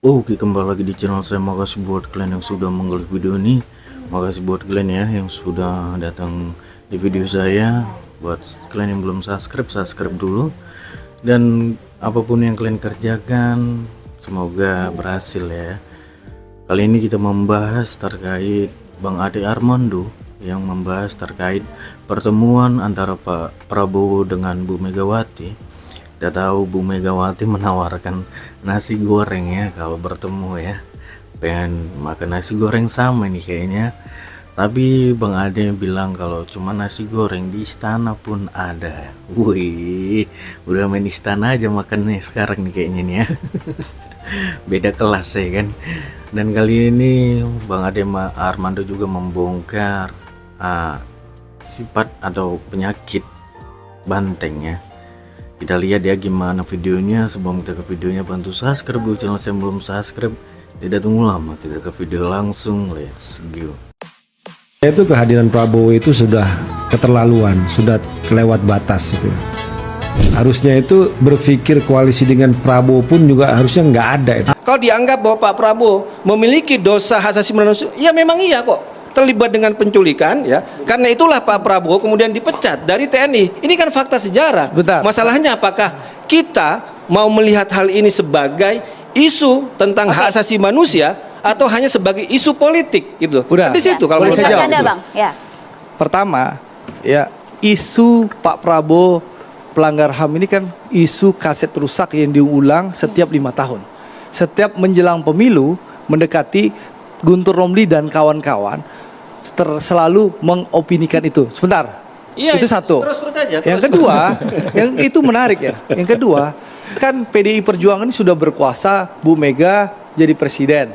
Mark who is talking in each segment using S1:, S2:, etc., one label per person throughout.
S1: Oke, kembali lagi di channel saya. Makasih buat kalian yang sudah mengulik video ini. Makasih buat kalian ya yang sudah datang di video saya. Buat kalian yang belum subscribe dulu. Dan apapun yang kalian kerjakan, semoga berhasil ya. Kali ini kita membahas terkait Bang Ade Armando yang membahas terkait pertemuan antara Pak Prabowo dengan Bu Megawati. Kita tahu Bu Megawati menawarkan nasi goreng ya kalau bertemu ya. Pengen makan nasi goreng sama nih kayaknya. Tapi Bang Ade bilang kalau cuma nasi goreng di istana pun ada. Wih, udah main istana aja makannya sekarang nih kayaknya nih ya. Beda kelas ya kan. Dan kali ini Bang Ade Armando juga membongkar sifat atau penyakit banteng ya. Kita lihat ya gimana videonya. Sebelum kita ke videonya, bantu subscribe dulu channel saya belum subscribe. Tidak tunggu lama, kita ke video langsung. Let's go.
S2: Itu kehadiran Prabowo itu sudah keterlaluan, sudah kelewat batas itu. Harusnya itu berpikir koalisi dengan Prabowo pun juga harusnya nggak ada itu.
S3: Kalau dianggap bahwa Pak Prabowo memiliki dosa hak asasi manusia, ya memang iya kok. Terlibat dengan penculikan ya. Karena itulah Pak Prabowo kemudian dipecat dari TNI. Ini kan fakta sejarah.
S2: Betul.
S3: Masalahnya apakah kita mau melihat hal ini sebagai isu tentang hak asasi manusia atau hanya sebagai isu politik gitu.
S2: Udah.
S3: Di situ kalau
S2: Boleh
S3: menurut
S2: saya
S3: saya.
S2: jawab?
S4: Anda, Bang. Ya.
S5: Pertama, ya isu Pak Prabowo pelanggar HAM ini kan isu kaset rusak yang diulang setiap 5 tahun. Setiap menjelang pemilu mendekati, Guntur Romli dan kawan-kawan selalu mengopinikan itu. Sebentar.
S3: Iya,
S5: itu satu.
S3: terus saja.
S5: Yang kedua, yang itu menarik ya. Yang kedua, kan PDI Perjuangan ini sudah berkuasa, Bu Mega jadi presiden,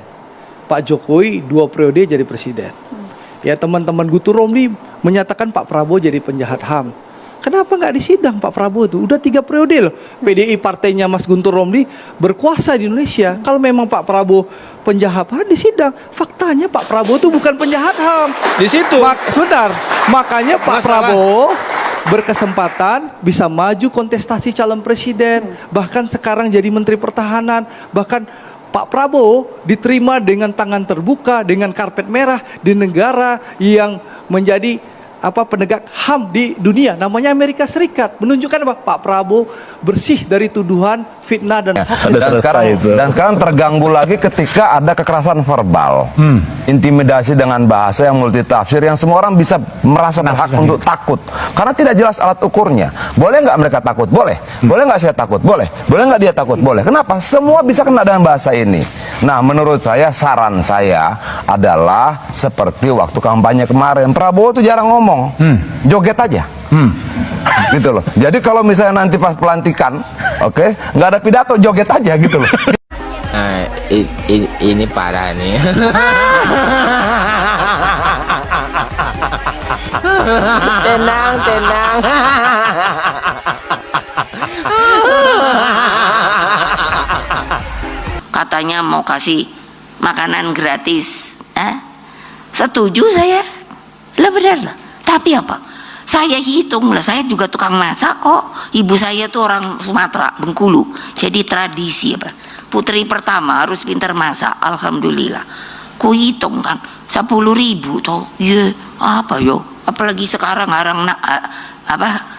S5: Pak Jokowi 2 periode jadi presiden. Ya teman-teman Guntur Romli menyatakan Pak Prabowo jadi penjahat HAM. Kenapa nggak disidang Pak Prabowo itu? Udah 3 periode loh. PDI partainya Mas Guntur Romli berkuasa di Indonesia. Kalau memang Pak Prabowo penjahat HAM, disidang. Faktanya Pak Prabowo itu bukan penjahat HAM.
S3: Di situ.
S5: Sebentar. Makanya Pak Prabowo berkesempatan bisa maju kontestasi calon presiden. Bahkan sekarang jadi Menteri Pertahanan. Bahkan Pak Prabowo diterima dengan tangan terbuka, dengan karpet merah di negara yang menjadi penegak HAM di dunia, namanya Amerika Serikat. Menunjukkan apa? Pak Prabowo bersih dari tuduhan fitnah dan hoax.
S6: Dan sekarang terganggu lagi ketika ada kekerasan verbal, intimidasi dengan bahasa yang multitafsir, yang semua orang bisa merasa berhak untuk takut karena tidak jelas alat ukurnya. Boleh nggak mereka takut? Boleh. Boleh nggak saya takut? Boleh. Boleh nggak dia takut? Boleh. Kenapa? Semua bisa kena dengan bahasa ini. Nah, menurut saya, saran saya adalah seperti waktu kampanye kemarin, Prabowo tuh jarang ngomong, joget aja. Gitu loh. Jadi kalau misalnya nanti pas pelantikan, oke, nggak ada pidato, joget aja gitu loh.
S7: Nah, ini parah nih. Tenang, tenang.
S8: Katanya mau kasih makanan gratis, setuju saya, lah benar lah. Tapi apa? Saya hitung lah, saya juga tukang masak kok. Ibu saya tuh orang Sumatera, Bengkulu. Jadi tradisi apa? Putri pertama harus pintar masak, alhamdulillah. Ku hitung kan, 10.000 toh. Ye, apa yo? Apalagi sekarang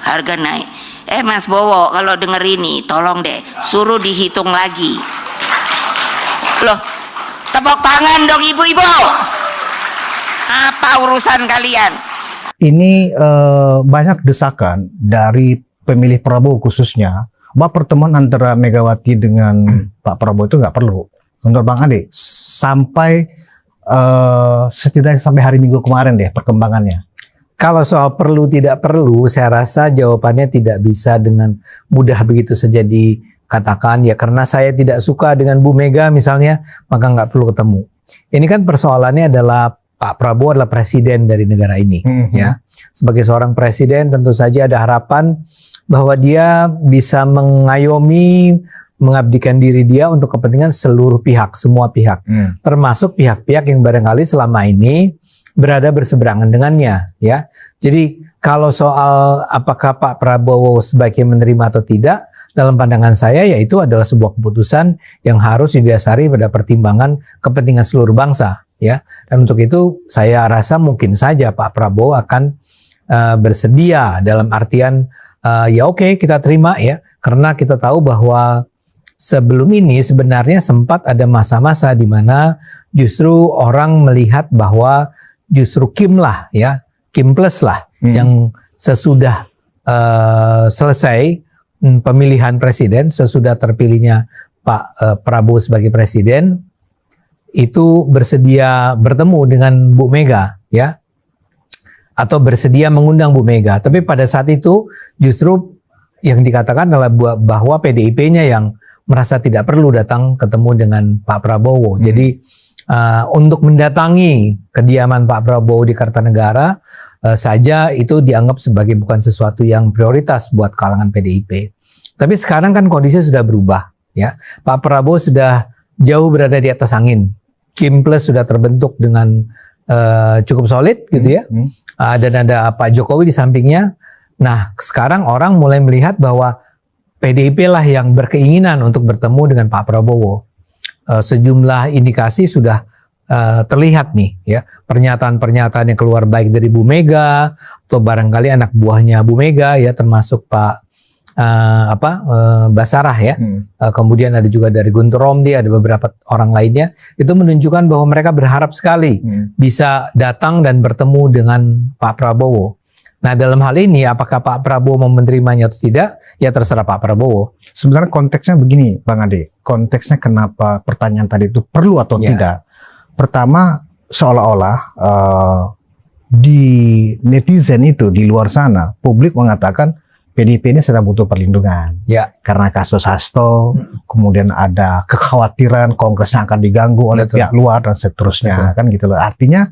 S8: harga naik. Mas Bowo, kalau denger ini, tolong deh, suruh dihitung lagi. Loh, tepuk tangan dong ibu-ibu. Apa urusan kalian?
S9: Ini banyak desakan dari pemilih Prabowo khususnya bahwa pertemuan antara Megawati dengan Pak Prabowo itu nggak perlu. Menurut Bang Ade, sampai setidaknya sampai hari Minggu kemarin deh perkembangannya.
S10: Kalau soal perlu tidak perlu, saya rasa jawabannya tidak bisa dengan mudah begitu saja dikatakan ya karena saya tidak suka dengan Bu Mega misalnya, maka nggak perlu ketemu. Ini kan persoalannya adalah Pak Prabowo adalah presiden dari negara ini, ya. Sebagai seorang presiden tentu saja ada harapan bahwa dia bisa mengayomi, mengabdikan diri dia untuk kepentingan seluruh pihak, semua pihak, termasuk pihak-pihak yang barangkali selama ini berada berseberangan dengannya, ya. Jadi kalau soal apakah Pak Prabowo sebaiknya menerima atau tidak, dalam pandangan saya yaitu adalah sebuah keputusan yang harus didasari pada pertimbangan kepentingan seluruh bangsa, ya. Dan untuk itu saya rasa mungkin saja Pak Prabowo akan bersedia dalam artian ya oke, kita terima ya, karena kita tahu bahwa sebelum ini sebenarnya sempat ada masa-masa di mana justru orang melihat bahwa justru Kim lah ya, Kim plus lah yang sesudah selesai pemilihan presiden, sesudah terpilihnya Pak Prabowo sebagai presiden, itu bersedia bertemu dengan Bu Mega ya, atau bersedia mengundang Bu Mega. Tapi pada saat itu justru yang dikatakan adalah bahwa PDIP-nya yang merasa tidak perlu datang ketemu dengan Pak Prabowo. Jadi untuk mendatangi kediaman Pak Prabowo di Kartanegara saja itu dianggap sebagai bukan sesuatu yang prioritas buat kalangan PDIP. Tapi sekarang kan kondisi sudah berubah ya. Pak Prabowo sudah jauh berada di atas angin. Kim plus sudah terbentuk dengan cukup solid gitu ya. Dan ada Pak Jokowi di sampingnya. Nah, sekarang orang mulai melihat bahwa PDIP lah yang berkeinginan untuk bertemu dengan Pak Prabowo. Sejumlah indikasi sudah terlihat nih ya, pernyataan-pernyataan yang keluar baik dari Bu Mega atau barangkali anak buahnya Bu Mega ya, termasuk Pak Basarah ya. Kemudian ada juga dari Guntur Romli, ada beberapa orang lainnya. Itu menunjukkan bahwa mereka berharap sekali bisa datang dan bertemu dengan Pak Prabowo. Nah, dalam hal ini apakah Pak Prabowo mau menerimanya atau tidak, ya terserah Pak Prabowo.
S9: Sebenarnya konteksnya begini, Bang Ade. Konteksnya kenapa pertanyaan tadi itu perlu atau tidak. Pertama, seolah-olah di netizen itu, di luar sana, publik mengatakan PDIP ini sedang butuh perlindungan. Karena kasus Hasto, kemudian ada kekhawatiran Kongresnya akan diganggu oleh pihak luar dan seterusnya. Kan gitu loh. Artinya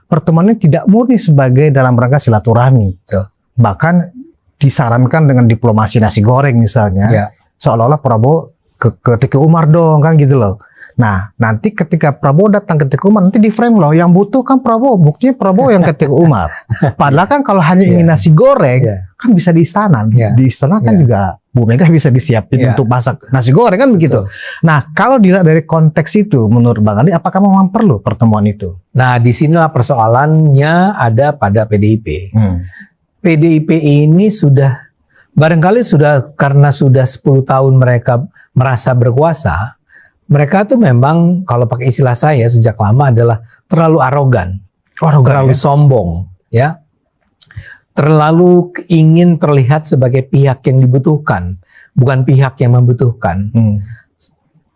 S9: pertemuan ini tidak murni sebagai dalam rangka silaturahmi. Bahkan disarankan dengan diplomasi nasi goreng misalnya. Seolah-olah Prabowo ke Teguh Umar dong, kan gitu loh. Nah, nanti ketika Prabowo datang ke Teguh Umar, nanti di frame loh, yang butuh kan Prabowo, buktinya Prabowo yang ke Teguh Umar. Padahal kan kalau hanya ingin nasi goreng, kan bisa di istana. Di istana kan juga Bu Mega bisa disiapin untuk masak nasi goreng, kan begitu. Nah, kalau dilihat dari konteks itu, menurut Bang Andi, apakah memang perlu pertemuan itu?
S10: Nah, disinilah persoalannya ada pada PDIP. PDIP ini sudah, barangkali sudah, karena sudah 10 tahun mereka merasa berkuasa, mereka tuh memang kalau pakai istilah saya sejak lama adalah terlalu arogan, terlalu sombong, ya, terlalu ingin terlihat sebagai pihak yang dibutuhkan, bukan pihak yang membutuhkan,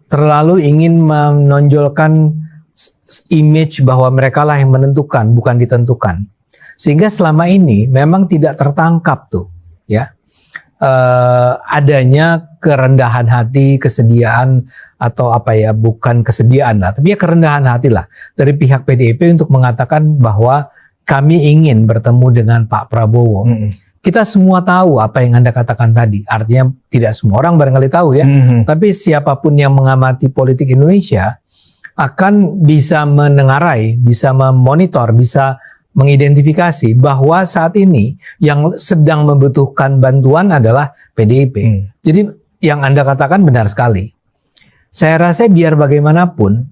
S10: terlalu ingin menonjolkan image bahwa mereka lah yang menentukan, bukan ditentukan, sehingga selama ini memang tidak tertangkap tuh, ya. Adanya kerendahan hati, kesediaan atau apa ya, bukan kesediaan lah, tapi ya kerendahan hati lah dari pihak PDIP untuk mengatakan bahwa kami ingin bertemu dengan Pak Prabowo. Kita semua tahu apa yang Anda katakan tadi, artinya tidak semua orang barangkali tahu ya, tapi siapapun yang mengamati politik Indonesia akan bisa menengarai, bisa memonitor, bisa mengidentifikasi bahwa saat ini yang sedang membutuhkan bantuan adalah PDIP. Jadi yang Anda katakan benar sekali. Saya rasa biar bagaimanapun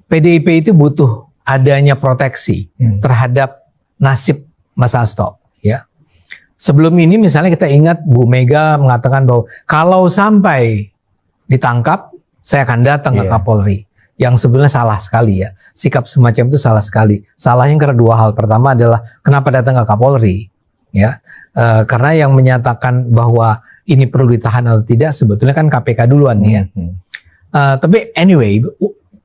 S10: PDIP itu butuh adanya proteksi terhadap nasib Mas Hasto. Ya. Sebelum ini misalnya kita ingat Bu Mega mengatakan bahwa kalau sampai ditangkap saya akan datang ke Kapolri. Yang sebenarnya salah sekali ya. Sikap semacam itu salah sekali. Salahnya karena dua hal. Pertama adalah kenapa datang ke Kapolri? Ya, karena yang menyatakan bahwa ini perlu ditahan atau tidak sebetulnya kan KPK duluan ya. Tapi anyway,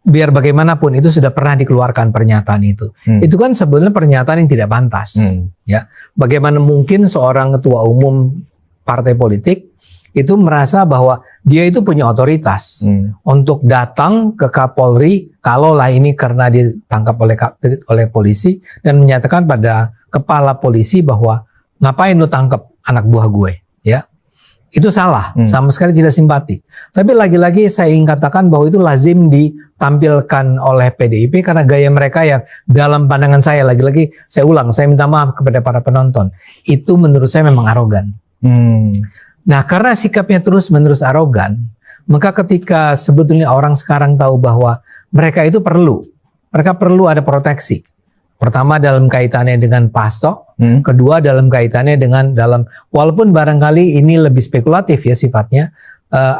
S10: biar bagaimanapun itu sudah pernah dikeluarkan pernyataan itu. Itu kan sebenarnya pernyataan yang tidak pantas. Ya, bagaimana mungkin seorang ketua umum partai politik itu merasa bahwa dia itu punya otoritas untuk datang ke Kapolri kalaulah ini karena ditangkap oleh polisi dan menyatakan pada kepala polisi bahwa ngapain lu tangkap anak buah gue, ya. Itu salah, sama sekali tidak simpati. Tapi lagi-lagi saya ingin katakan bahwa itu lazim ditampilkan oleh PDIP karena gaya mereka yang dalam pandangan saya, lagi-lagi saya ulang, saya minta maaf kepada para penonton, itu menurut saya memang arogan. Nah, karena sikapnya terus-menerus arogan, maka ketika sebetulnya orang sekarang tahu bahwa mereka itu mereka perlu ada proteksi. Pertama dalam kaitannya dengan Pak Hasto, kedua dalam kaitannya dengan walaupun barangkali ini lebih spekulatif ya sifatnya,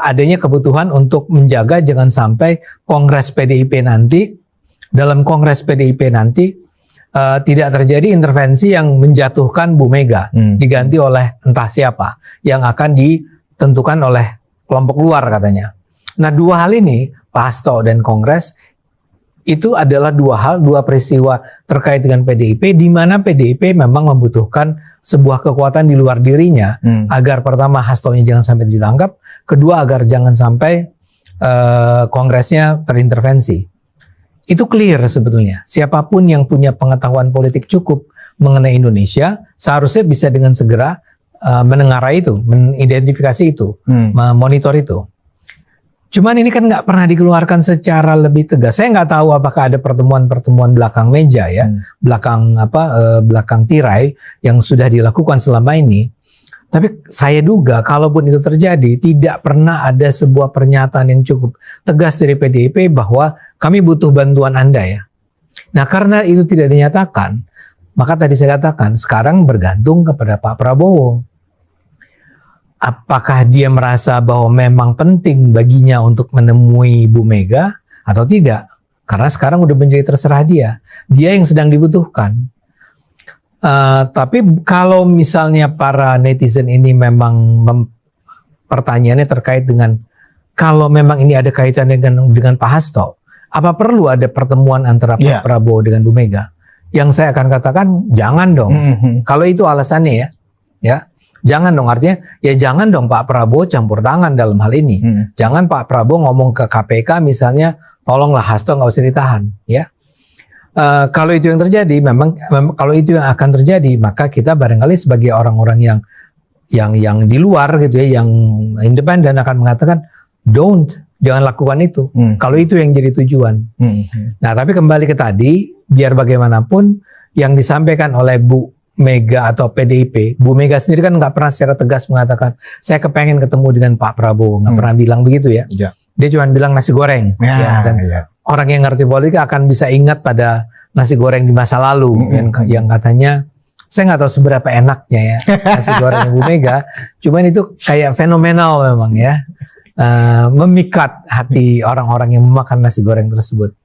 S10: adanya kebutuhan untuk menjaga jangan sampai Kongres PDIP nanti, dalam Kongres PDIP nanti tidak terjadi intervensi yang menjatuhkan Bu Mega, diganti oleh entah siapa, yang akan ditentukan oleh kelompok luar katanya. Nah, dua hal ini, Pak Hasto dan Kongres, itu adalah dua peristiwa terkait dengan PDIP, di mana PDIP memang membutuhkan sebuah kekuatan di luar dirinya, agar pertama Hastonya jangan sampai ditangkap, kedua agar jangan sampai Kongresnya terintervensi. Itu clear sebetulnya. Siapapun yang punya pengetahuan politik cukup mengenai Indonesia, seharusnya bisa dengan segera menengarai itu, mengidentifikasi itu, memonitor itu. Cuman ini kan nggak pernah dikeluarkan secara lebih tegas. Saya nggak tahu apakah ada pertemuan-pertemuan belakang meja ya, belakang tirai yang sudah dilakukan selama ini. Tapi saya duga kalaupun itu terjadi, tidak pernah ada sebuah pernyataan yang cukup tegas dari PDIP bahwa kami butuh bantuan Anda ya. Nah, karena itu tidak dinyatakan, maka tadi saya katakan sekarang bergantung kepada Pak Prabowo. Apakah dia merasa bahwa memang penting baginya untuk menemui Bu Mega atau tidak? Karena sekarang udah menjadi terserah dia. Dia yang sedang dibutuhkan. Tapi kalau misalnya para netizen ini memang pertanyaannya terkait dengan kalau memang ini ada kaitannya dengan Pak Hasto, apa perlu ada pertemuan antara Pak Prabowo dengan Bu Mega? Yang saya akan katakan jangan dong. Kalau itu alasannya ya. Jangan dong, artinya ya jangan dong Pak Prabowo campur tangan dalam hal ini. Jangan Pak Prabowo ngomong ke KPK misalnya, tolonglah Hasto nggak usah ditahan, ya. Kalau itu yang terjadi, memang kalau itu yang akan terjadi, maka kita barangkali sebagai orang-orang yang di luar gitu ya, yang independen akan mengatakan jangan lakukan itu. Kalau itu yang jadi tujuan. Nah, tapi kembali ke tadi, biar bagaimanapun yang disampaikan oleh Bu Mega atau PDIP, Bu Mega sendiri kan nggak pernah secara tegas mengatakan saya kepengen ketemu dengan Pak Prabowo, nggak pernah bilang begitu ya. Dia cuma bilang nasi goreng, dan orang yang ngerti politik akan bisa ingat pada nasi goreng di masa lalu yang katanya saya nggak tahu seberapa enaknya ya nasi goreng Bu Mega, cuman itu kayak fenomenal memang ya, memikat hati orang-orang yang memakan nasi goreng tersebut.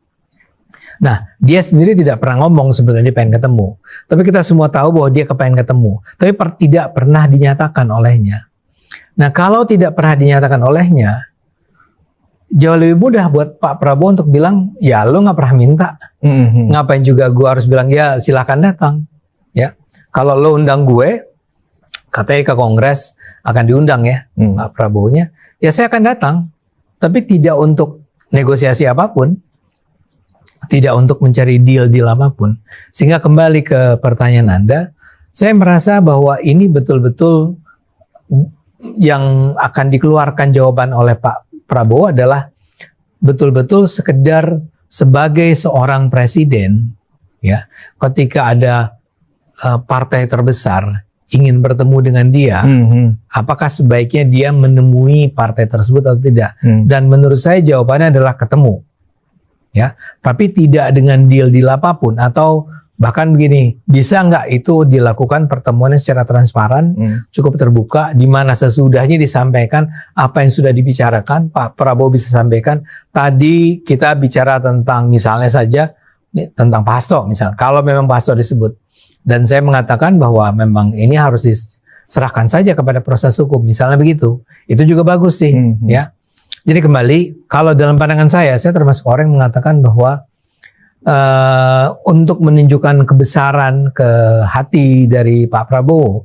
S10: Nah, dia sendiri tidak pernah ngomong sebenarnya dia pengen ketemu. Tapi kita semua tahu bahwa dia kepengen ketemu. Tapi tidak pernah dinyatakan olehnya. Nah, kalau tidak pernah dinyatakan olehnya, jauh lebih mudah buat Pak Prabowo untuk bilang, ya lo nggak pernah minta. Ngapain juga gue harus bilang, ya silahkan datang. Ya, kalau lo undang gue, katanya ke Kongres akan diundang ya Pak Prabowo-nya, ya saya akan datang. Tapi tidak untuk negosiasi apapun. Tidak untuk mencari deal-deal apapun. Sehingga kembali ke pertanyaan Anda, saya merasa bahwa ini betul-betul yang akan dikeluarkan jawaban oleh Pak Prabowo adalah betul-betul sekedar sebagai seorang presiden, ya, ketika ada partai terbesar ingin bertemu dengan dia, apakah sebaiknya dia menemui partai tersebut atau tidak? Dan menurut saya jawabannya adalah ketemu. Ya, tapi tidak dengan deal-deal apapun, atau bahkan begini, bisa nggak itu dilakukan pertemuannya secara transparan, cukup terbuka, di mana sesudahnya disampaikan apa yang sudah dibicarakan, Pak Prabowo bisa sampaikan. Tadi kita bicara tentang misalnya saja tentang Pak Hasto, misal kalau memang Pak Hasto disebut, dan saya mengatakan bahwa memang ini harus diserahkan saja kepada proses hukum, misalnya begitu, itu juga bagus sih, ya. Jadi kembali, kalau dalam pandangan saya termasuk orang yang mengatakan bahwa untuk menunjukkan kebesaran ke hati dari Pak Prabowo,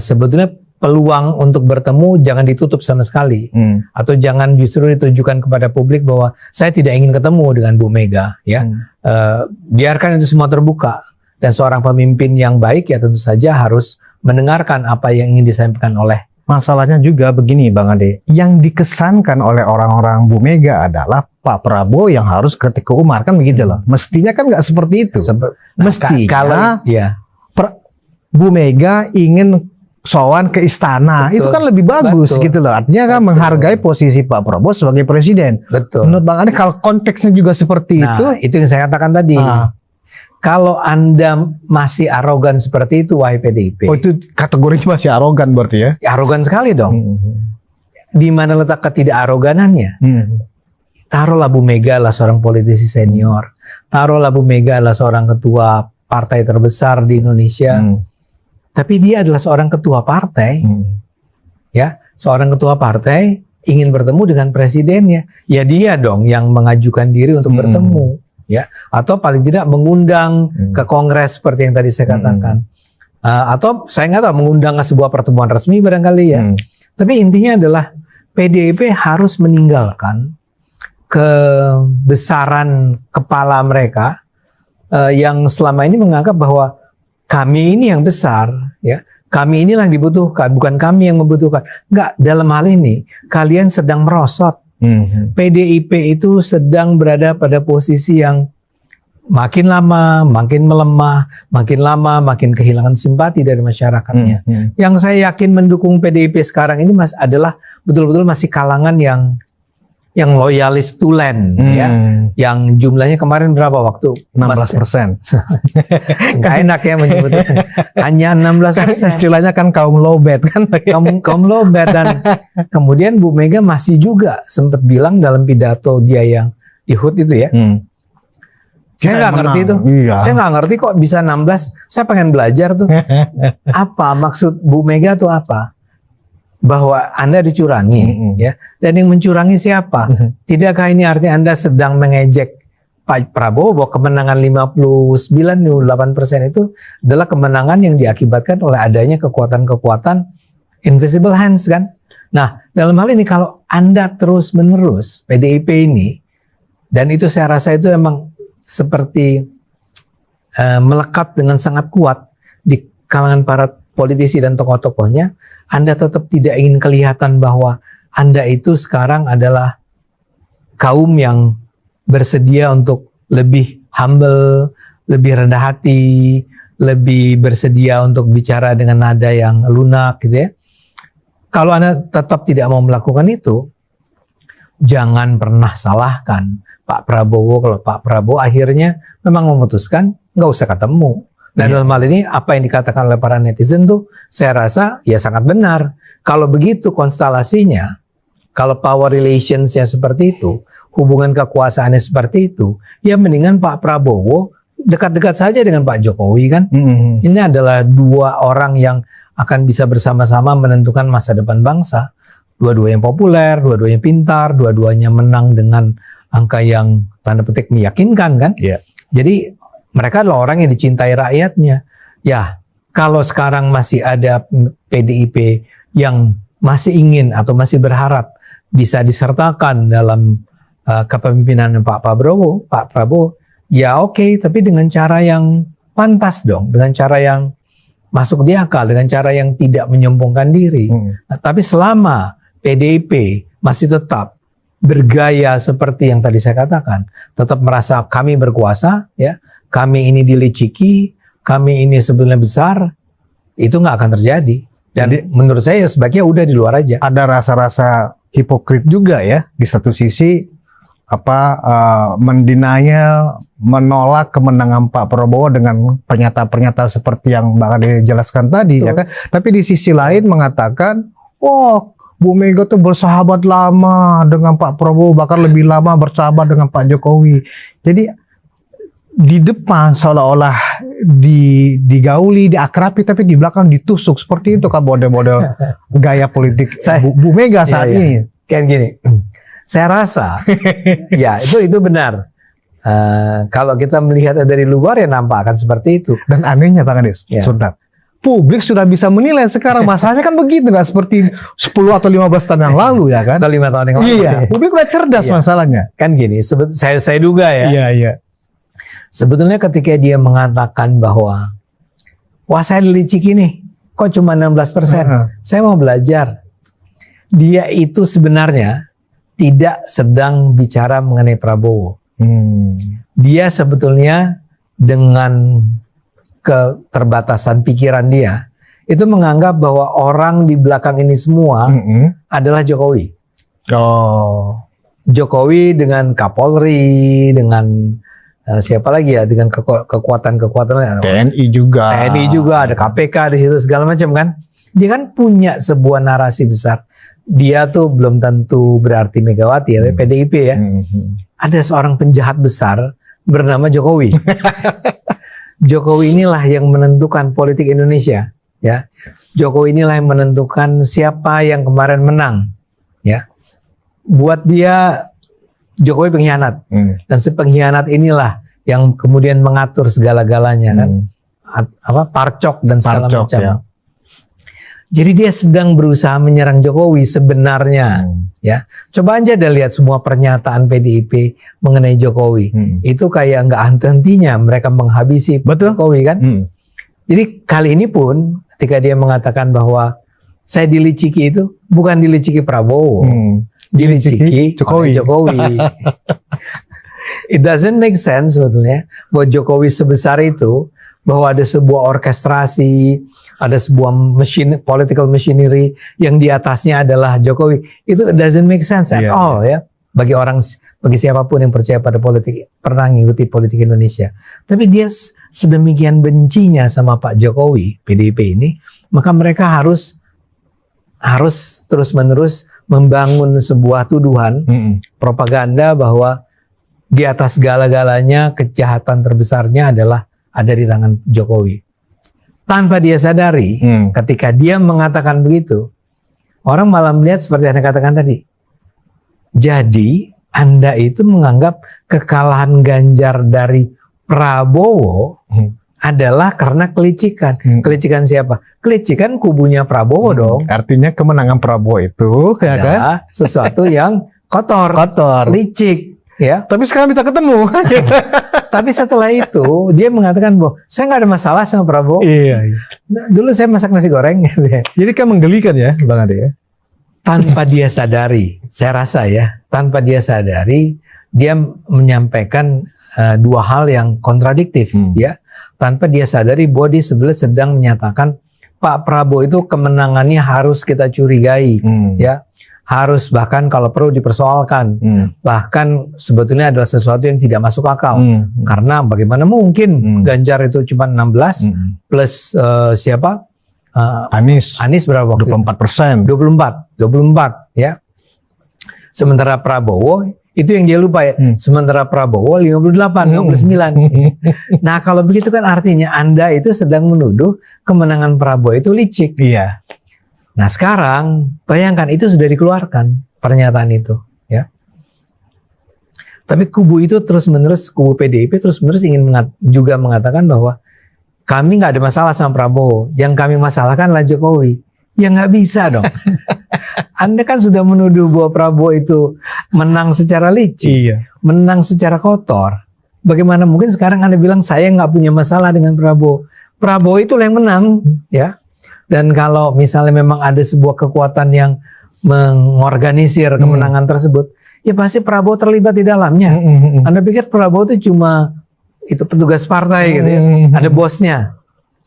S10: sebetulnya peluang untuk bertemu jangan ditutup sama sekali, atau jangan justru ditujukan kepada publik bahwa saya tidak ingin ketemu dengan Bu Mega, ya. Biarkan itu semua terbuka, dan seorang pemimpin yang baik ya tentu saja harus mendengarkan apa yang ingin disampaikan oleh.
S9: Masalahnya juga begini Bang Ade, yang dikesankan oleh orang-orang Bu Mega adalah Pak Prabowo yang harus ketika Umar, kan begitu loh. Mestinya kan nggak seperti itu. Mestinya
S10: kalau, ya.
S9: Bu Mega ingin sowan ke istana.
S10: Betul.
S9: Itu kan lebih bagus
S10: Betul.
S9: gitu loh. Artinya kan menghargai posisi Pak Prabowo sebagai presiden.
S10: Betul.
S9: Menurut Bang Ade kalau konteksnya juga seperti
S10: Nah, itu yang saya katakan tadi. Kalau Anda masih arogan seperti itu, wahai PDIP.
S9: Oh, itu kategorinya masih arogan berarti ya?
S10: Arogan sekali dong. Di mana letak ketidakaroganannya? Taruhlah Bu Mega adalah seorang politisi senior. Taruhlah Bu Mega adalah seorang ketua partai terbesar di Indonesia. Tapi dia adalah seorang ketua partai. Ya, seorang ketua partai ingin bertemu dengan presidennya. Ya dia dong yang mengajukan diri untuk bertemu. Ya, atau paling tidak mengundang ke kongres seperti yang tadi saya katakan. Atau saya nggak tahu mengundang ke sebuah pertemuan resmi barangkali ya. Tapi intinya adalah PDIP harus meninggalkan kebesaran kepala mereka yang selama ini menganggap bahwa kami ini yang besar, ya. Kami inilah yang dibutuhkan, bukan kami yang membutuhkan. Enggak, dalam hal ini kalian sedang merosot. PDIP itu sedang berada pada posisi yang makin lama makin melemah, makin lama makin kehilangan simpati dari masyarakatnya. Yang saya yakin mendukung PDIP sekarang ini adalah betul-betul masih kalangan yang loyalis tulen, ya, yang jumlahnya kemarin berapa waktu?
S9: 16%.
S10: Nggak enak ya menyebutnya. Hanya 16%.
S9: Istilahnya kan kaum lowbat kan.
S10: Kaum lowbat. Dan kemudian Bu Mega masih juga sempat bilang dalam pidato dia yang di HUT itu ya. Saya nggak ngerti itu.
S9: Iya.
S10: Saya nggak ngerti kok bisa 16. Saya pengen belajar tuh. Apa maksud Bu Mega tuh apa? Bahwa Anda dicurangi, ya. Dan yang mencurangi siapa? Tidakkah ini artinya Anda sedang mengejek Pak Prabowo bahwa kemenangan 59-8% itu adalah kemenangan yang diakibatkan oleh adanya kekuatan-kekuatan invisible hands kan? Nah, dalam hal ini kalau Anda terus-menerus PDIP ini, dan itu saya rasa itu emang seperti melekat dengan sangat kuat di kalangan para politisi dan tokoh-tokohnya, Anda tetap tidak ingin kelihatan bahwa Anda itu sekarang adalah kaum yang bersedia untuk lebih humble, lebih rendah hati, lebih bersedia untuk bicara dengan nada yang lunak gitu ya. Kalau Anda tetap tidak mau melakukan itu, jangan pernah salahkan Pak Prabowo kalau Pak Prabowo akhirnya memang memutuskan nggak usah ketemu. Nah dalam hal ini apa yang dikatakan oleh para netizen tuh saya rasa ya sangat benar. Kalau begitu konstelasinya, kalau power relationsnya seperti itu, hubungan kekuasaannya seperti itu, ya mendingan Pak Prabowo dekat-dekat saja dengan Pak Jokowi kan. Ini adalah dua orang yang akan bisa bersama-sama menentukan masa depan bangsa. Dua-duanya populer, dua-duanya pintar, dua-duanya menang dengan angka yang tanda petik meyakinkan kan. Jadi mereka adalah orang yang dicintai rakyatnya. Ya, kalau sekarang masih ada PDIP yang masih ingin atau masih berharap bisa disertakan dalam kepemimpinan Pak Prabowo, ya oke, tapi dengan cara yang pantas dong, dengan cara yang masuk di akal, dengan cara yang tidak menyombongkan diri. Nah, tapi selama PDIP masih tetap bergaya seperti yang tadi saya katakan, tetap merasa kami berkuasa, ya, kami ini diliciki, kami ini sebetulnya besar, itu nggak akan terjadi. Dan jadi, menurut saya sebaiknya udah di luar aja.
S9: Ada rasa-rasa hipokrit juga ya di satu sisi mendenial, menolak kemenangan Pak Prabowo dengan pernyataan-pernyataan seperti yang Bang Ade jelaskan tadi, ya kan? Tapi di sisi lain mengatakan, oh Bu Mega tuh bersahabat lama dengan Pak Prabowo, bahkan lebih lama bersahabat dengan Pak Jokowi. Jadi di depan seolah-olah digauli, diakrabi, tapi di belakang ditusuk. Seperti itu kan model-model gaya politik Bu Mega saat ini.
S10: Kan gini, saya rasa ya itu benar. Kalau kita melihat dari luar ya nampak akan seperti itu.
S9: Dan anehnya Bang Ades, Sultan, publik sudah bisa menilai sekarang. Masalahnya kan begitu, nggak seperti 10 atau 15 tahun yang lalu ya kan?
S10: Atau 5 tahun yang lalu.
S9: Iya, publik udah cerdas masalahnya.
S10: Kan gini, saya duga ya.
S9: Iya.
S10: Sebetulnya ketika dia mengatakan bahwa wah saya diliciki nih, kok cuma 16%, saya mau belajar. Dia itu sebenarnya tidak sedang bicara mengenai Prabowo. Dia sebetulnya dengan keterbatasan pikiran dia itu menganggap bahwa orang di belakang ini semua adalah Jokowi.
S9: Oh.
S10: Jokowi dengan Kapolri, dengan siapa lagi ya, dengan kekuatan-kekuatan
S9: TNI juga.
S10: TNI juga, ada KPK di situ segala macam kan. Dia kan punya sebuah narasi besar. Dia tuh belum tentu berarti Megawati ya, tapi PDIP ya. Ada seorang penjahat besar bernama Jokowi. Jokowi inilah yang menentukan politik Indonesia, ya. Jokowi inilah yang menentukan siapa yang kemarin menang, ya. Buat dia Jokowi pengkhianat, dan si pengkhianat inilah yang kemudian mengatur segala-galanya kan, parcok dan segala macam. Ya. Jadi dia sedang berusaha menyerang Jokowi sebenarnya, ya. Coba aja deh lihat semua pernyataan PDIP mengenai Jokowi, itu kayak nggak henti-hentinya mereka menghabisi Jokowi kan. Jadi kali ini pun ketika dia mengatakan bahwa saya diliciki itu bukan diliciki Prabowo, diliciki oleh Jokowi. It doesn't make sense sebetulnya bahwa Jokowi sebesar itu, bahwa ada sebuah orkestrasi, ada sebuah political machinery yang di atasnya adalah Jokowi. Itu doesn't make sense at all ya bagi siapapun yang percaya pada politik, pernah mengikuti politik Indonesia. Tapi dia sedemikian bencinya sama Pak Jokowi, PDIP ini, maka mereka harus terus-menerus membangun sebuah tuduhan propaganda bahwa di atas segala-galanya kejahatan terbesarnya adalah ada di tangan Jokowi. Tanpa dia sadari, ketika dia mengatakan begitu, orang malah melihat seperti yang Anda katakan tadi. Jadi, Anda itu menganggap kekalahan Ganjar dari Prabowo adalah karena kelicikan. Kelicikan siapa? Kelicikan kubunya Prabowo dong.
S9: Artinya kemenangan Prabowo itu ya kan
S10: sesuatu yang kotor, licik. Ya.
S9: Tapi sekarang kita ketemu.
S10: Tapi setelah itu dia mengatakan bahwa saya nggak ada masalah sama Prabowo.
S9: Iya.
S10: Nah, dulu saya masak nasi goreng.
S9: Jadi kan menggelikan ya, Bang Ade ya.
S10: Tanpa dia sadari, saya rasa ya, tanpa dia sadari, dia menyampaikan dua hal yang kontradiktif, ya. Tanpa dia sadari bahwa dia sebenarnya sedang menyatakan Pak Prabowo itu kemenangannya harus kita curigai, ya. Harus bahkan kalau perlu dipersoalkan, bahkan sebetulnya adalah sesuatu yang tidak masuk akal, karena bagaimana mungkin Ganjar itu cuma 16 plus siapa?
S9: Anies
S10: berapa waktu
S9: 24%.
S10: 24 ya. Sementara Prabowo itu yang dia lupa ya. Sementara Prabowo 58, 59. Nah, kalau begitu kan artinya Anda itu sedang menuduh kemenangan Prabowo itu licik.
S9: Iya.
S10: Nah, sekarang bayangkan itu sudah dikeluarkan pernyataan itu, ya. Tapi kubu itu terus-menerus, kubu PDIP terus-menerus ingin juga mengatakan bahwa kami nggak ada masalah sama Prabowo, yang kami masalahkan adalah Jokowi. Ya nggak bisa dong. Anda kan sudah menuduh bahwa Prabowo itu menang secara licik, menang secara kotor. Bagaimana mungkin sekarang Anda bilang saya nggak punya masalah dengan Prabowo? Prabowo itu yang menang, ya. Dan kalau misalnya memang ada sebuah kekuatan yang mengorganisir kemenangan tersebut, ya pasti Prabowo terlibat di dalamnya. Anda pikir Prabowo itu cuma itu petugas partai gitu ya, ada bosnya.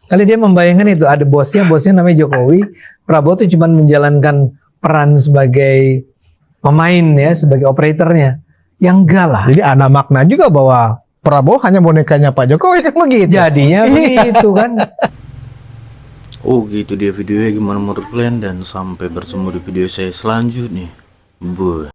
S10: Kali dia membayangkan itu ada bosnya namanya Jokowi, Prabowo itu cuma menjalankan peran sebagai pemain ya, sebagai operatornya. Yang enggak lah.
S9: Jadi ada makna juga bahwa Prabowo hanya bonekanya Pak Jokowi kan begitu.
S10: Jadinya begitu kan.
S1: Oh gitu dia videonya, gimana menurut kalian, dan sampai bertemu di video saya selanjutnya. Bye.